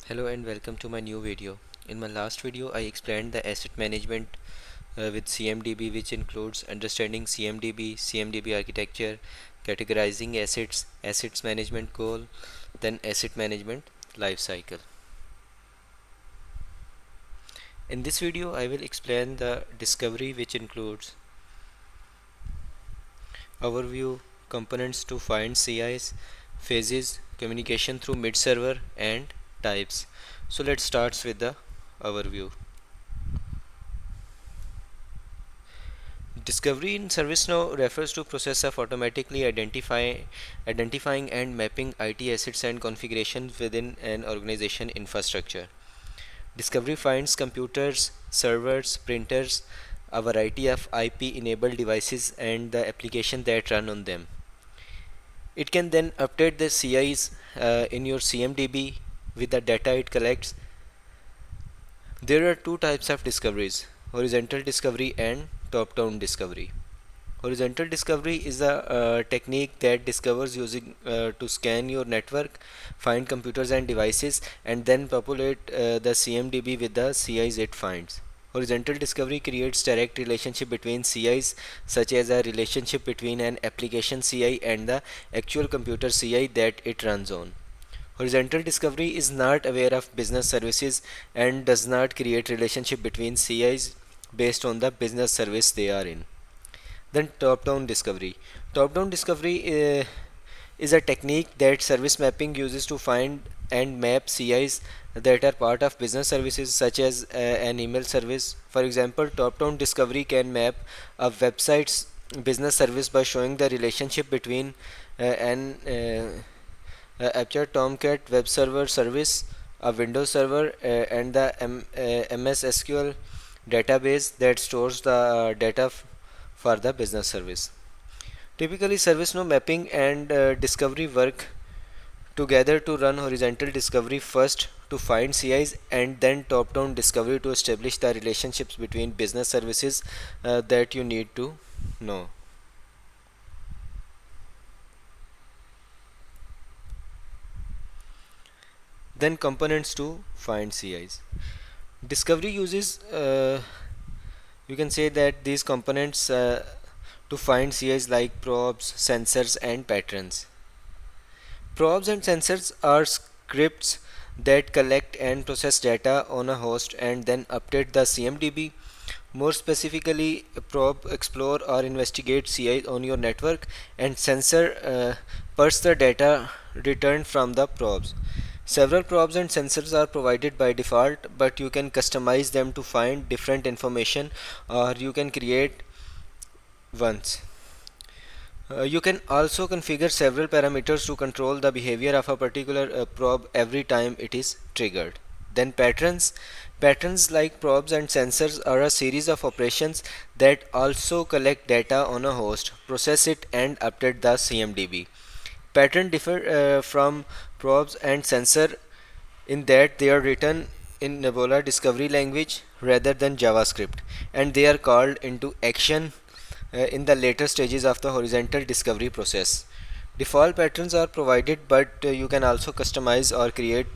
Hello and welcome to my new video. In my last video, I explained the asset management with CMDB, which includes understanding CMDB architecture, categorizing assets management goal, then asset management lifecycle. In this video, I will explain the discovery, which includes overview, components to find CIs, phases, communication through mid server, and types. So let's start with the overview. Discovery in ServiceNow refers to process of automatically identifying and mapping IT assets and configurations within an organization infrastructure. Discovery finds computers, servers, printers, a variety of IP-enabled devices and the application that run on them. It can then update the CIs in your CMDB with the data it collects. There are two types of discoveries: horizontal discovery and top-down discovery. Horizontal discovery is a technique that discovers using to scan your network, find computers and devices, and then populate the CMDB with the CIs it finds. Horizontal discovery creates direct relationship between CIs, such as a relationship between an application CI and the actual computer CI that it runs on. Horizontal discovery is not aware of business services and does not create relationship between CIs based on the business service they are in. Then top-down discovery. Top-down discovery is a technique that service mapping uses to find and map CIs that are part of business services such as an email service. For example, top-down discovery can map a website's business service by showing the relationship between an Apache Tomcat web server service, a Windows server, and the MS SQL database that stores the data for the business service. Typically, ServiceNow mapping and discovery work together to run horizontal discovery first to find CIs and then top-down discovery to establish the relationships between business services that you need to know. Then components to find CIs. Discovery uses you can say that these components to find CIs like probes, sensors and patterns. Probes and sensors are scripts that collect and process data on a host and then update the CMDB. More specifically, a probe explore or investigate CI on your network, and sensor parse the data returned from the probes. Several probes and sensors are provided by default, but you can customize them to find different information, or you can create ones. You can also configure several parameters to control the behavior of a particular probe every time it is triggered. Then patterns. Patterns like probes and sensors are a series of operations that also collect data on a host, process it and update the CMDB. Patterns differ from probes and sensor in that they are written in Nebula discovery language rather than JavaScript, and they are called into action in the later stages of the horizontal discovery process. Default patterns are provided, but you can also customize or create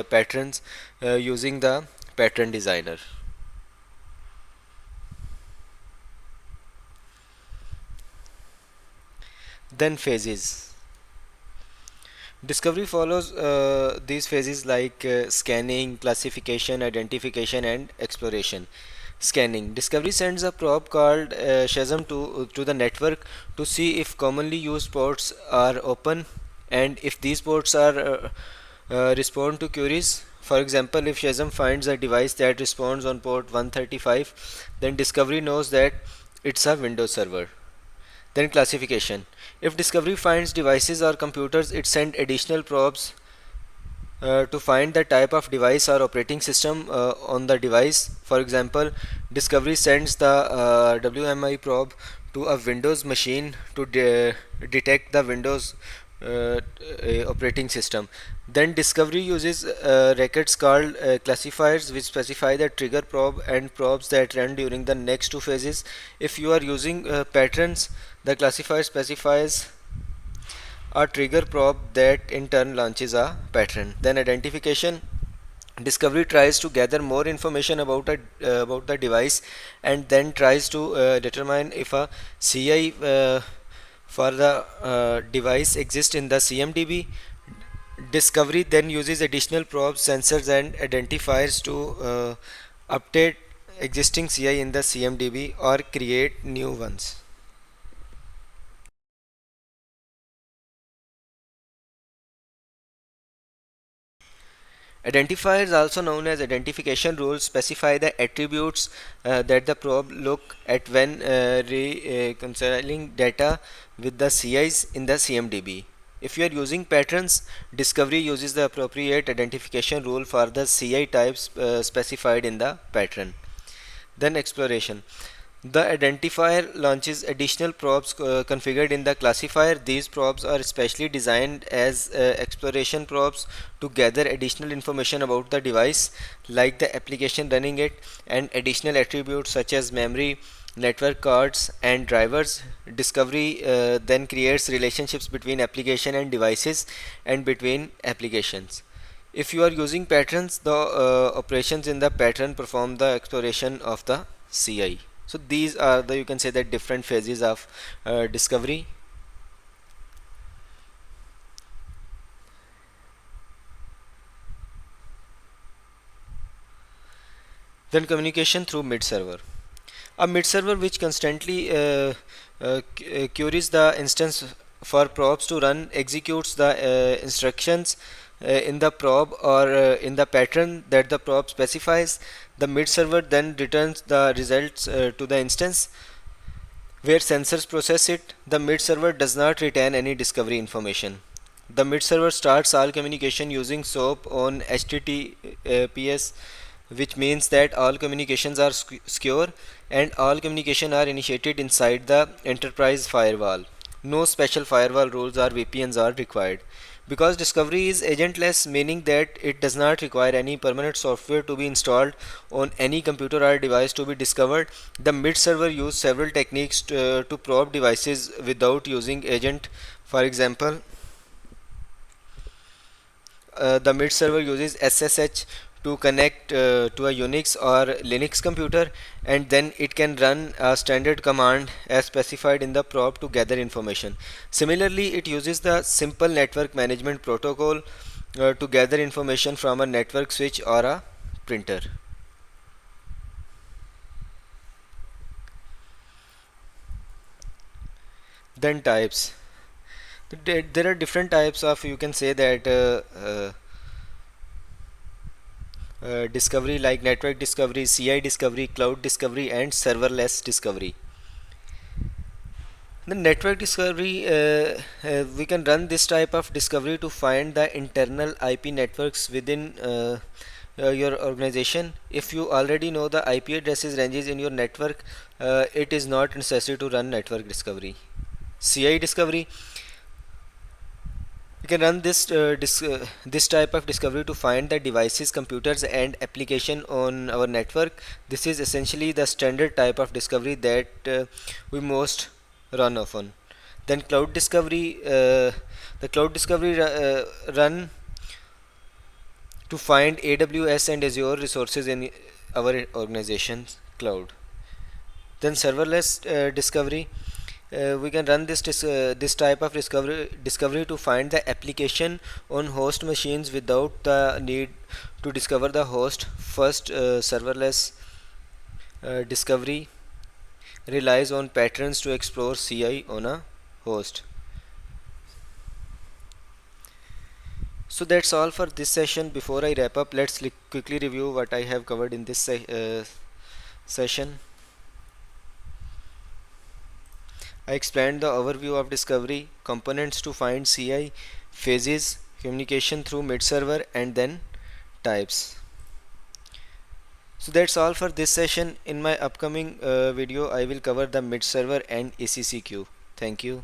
patterns using the pattern designer. Then phases. Discovery follows these phases like scanning, classification, identification, and exploration. Scanning. Discovery sends a probe called Shazam to the network to see if commonly used ports are open and if these ports are respond to queries. For example, if Shazam finds a device that responds on port 135, then Discovery knows that it's a Windows server. Then classification. If Discovery finds devices or computers, it sends additional probes to find the type of device or operating system on the device. For example, Discovery sends the WMI probe to a Windows machine to detect the Windows operating system. Then Discovery uses records called classifiers, which specify the trigger probe and probes that run during the next two phases. If you are using patterns, the classifier specifies a trigger probe that in turn launches a pattern. Then identification. Discovery tries to gather more information about the device and then tries to determine if a CI for the device exists in the CMDB. Discovery then uses additional probes, sensors, and identifiers to update existing CI in the CMDB or create new ones. Identifiers, also known as identification rules, specify the attributes that the probe look at when reconciling data with the CIs in the CMDB. If you are using patterns, Discovery uses the appropriate identification rule for the CI types specified in the pattern. Then exploration. The identifier launches additional probes configured in the classifier. These probes are specially designed as exploration probes to gather additional information about the device, like the application running it, and additional attributes such as memory, network cards, and drivers. Discovery then creates relationships between application and devices and between applications. If you are using patterns, the operations in the pattern perform the exploration of the CI. So these are the, you can say, that different phases of discovery. Then communication through mid server. A mid server which constantly queries the instance for probes to run, executes the instructions in the probe or in the pattern that the probe specifies. The mid server then returns the results to the instance where sensors process it. The mid server does not retain any discovery information. The mid server starts all communication using SOAP on HTTPS, which means that all communications are secure and all communication are initiated inside the enterprise firewall. No special firewall rules or VPNs are required. Because discovery is agentless, meaning that it does not require any permanent software to be installed on any computer or device to be discovered, the mid server uses several techniques to probe devices without using agent. For example, the mid server uses SSH to connect to a Unix or Linux computer, and then it can run a standard command as specified in the probe to gather information. Similarly, it uses the simple network management protocol to gather information from a network switch or a printer. Then types. There are different types of, you can say that, discovery, like network discovery, CI discovery, cloud discovery, and serverless discovery. The network discovery, we can run this type of discovery to find the internal IP networks within your organization. If you already know the IP addresses ranges in your network, it is not necessary to run network discovery. CI discovery, we can run this type of discovery to find the devices, computers, and application on our network. This is essentially the standard type of discovery that we most run often. Then cloud discovery, the cloud discovery run to find AWS and Azure resources in our organization's cloud. Then serverless discovery, we can run this type of discovery to find the application on host machines without the need to discover the host first. Serverless discovery relies on patterns to explore CI on a host. So that's all for this session. Before I wrap up, let's quickly review what I have covered in this session. I explained the overview of discovery, components to find CI, phases, communication through mid server, and then types. So that's all for this session. In my upcoming video, I will cover the mid server and ACC queue. Thank you.